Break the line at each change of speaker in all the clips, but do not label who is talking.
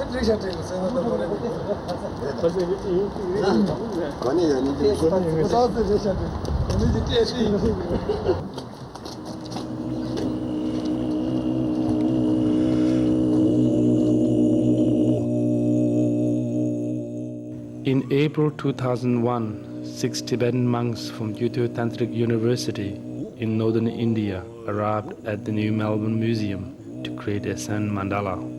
In April 2001, 6 Tibetan monks from Gyuto Tantric University in northern India arrived at the New Melbourne Museum to create a Sun mandala.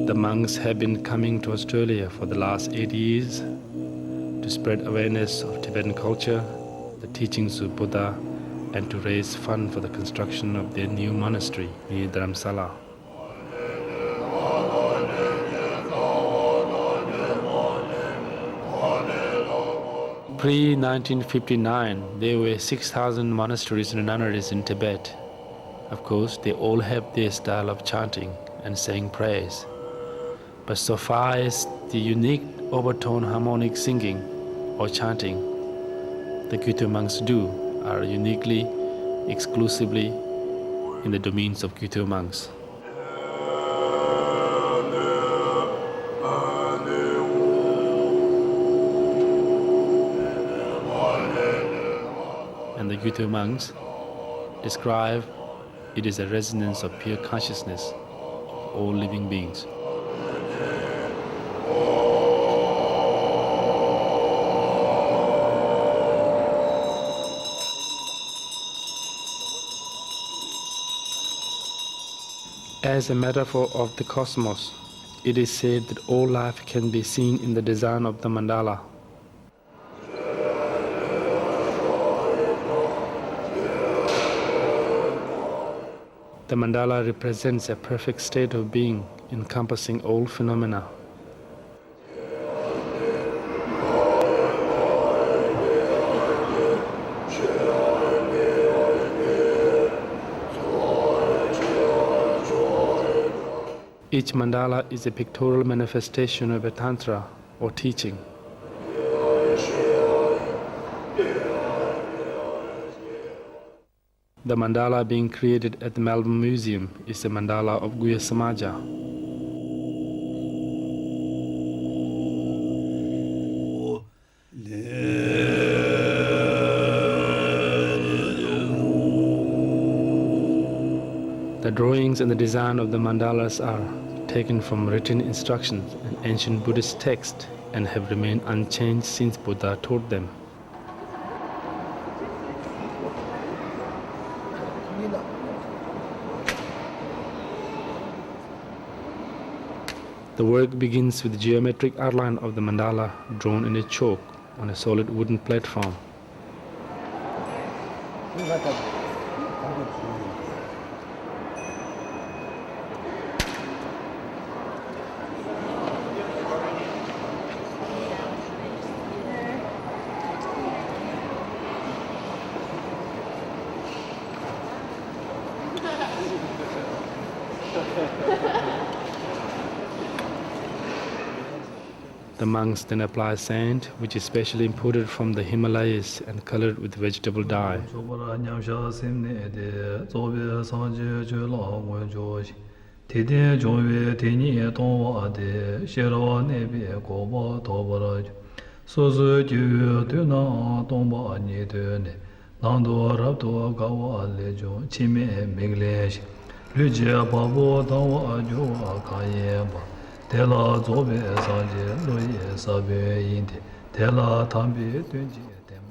The monks have been coming to Australia for the last 8 years to spread awareness of Tibetan culture, the teachings of Buddha, and to raise funds for the construction of their new monastery near Dharamsala. Pre-1959, there were 6,000 monasteries and nunneries in Tibet. Of course, they all have their style of chanting and saying prayers. But so far as the unique overtone harmonic singing or chanting the Gyuto monks do are uniquely, exclusively in the domains of Gyuto monks. And the Gyuto monks describe it as a resonance of pure consciousness of all living beings. As a metaphor of the cosmos, it is said that all life can be seen in the design of the mandala. The mandala represents a perfect state of being encompassing all phenomena. Each mandala is a pictorial manifestation of a tantra or teaching. The mandala being created at the Melbourne Museum is the mandala of Guhyasamaja. The drawings and the design of the mandalas are taken from written instructions and ancient Buddhist texts and have remained unchanged since Buddha taught them. The work begins with the geometric outline of the mandala drawn in a chalk on a solid wooden platform. The monks then apply sand, which is specially imported from the Himalayas and colored with vegetable dye.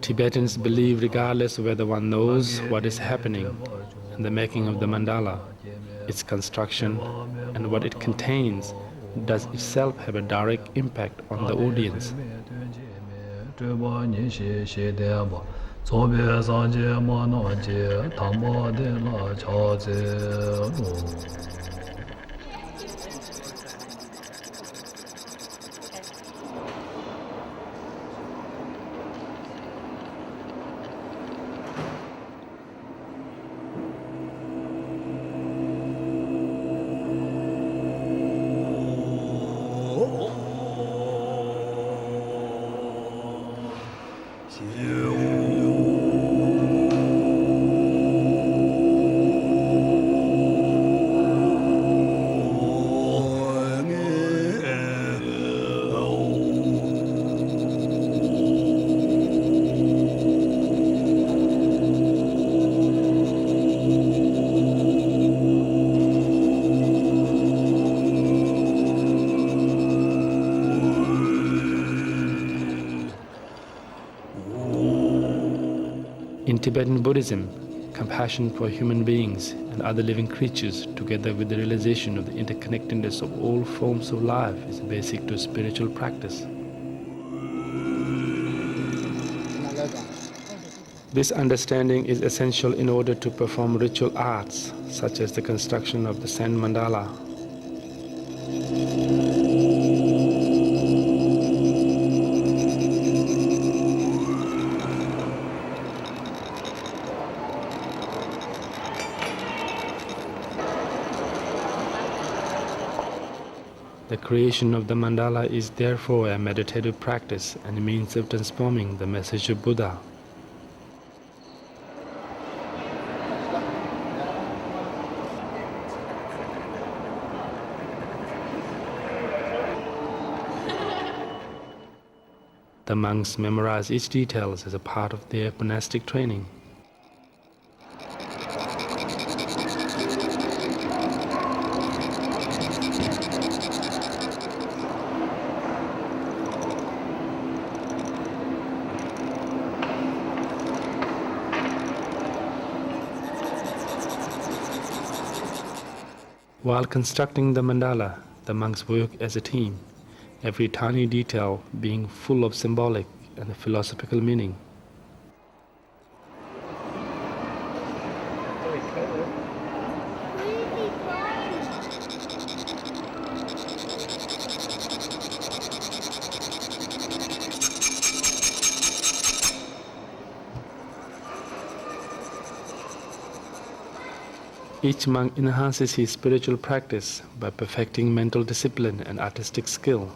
Tibetans believe regardless of whether one knows what is happening in the making of the mandala, its construction and what it contains does itself have a direct impact on the audience. In Tibetan Buddhism, compassion for human beings and other living creatures, together with the realization of the interconnectedness of all forms of life, is basic to spiritual practice. This understanding is essential in order to perform ritual arts, such as the construction of the sand mandala. The creation of the mandala is therefore a meditative practice and a means of transforming the message of Buddha. The monks memorize each detail as a part of their monastic training. While constructing the mandala, the monks work as a team, every tiny detail being full of symbolic and philosophical meaning. Each monk enhances his spiritual practice by perfecting mental discipline and artistic skill.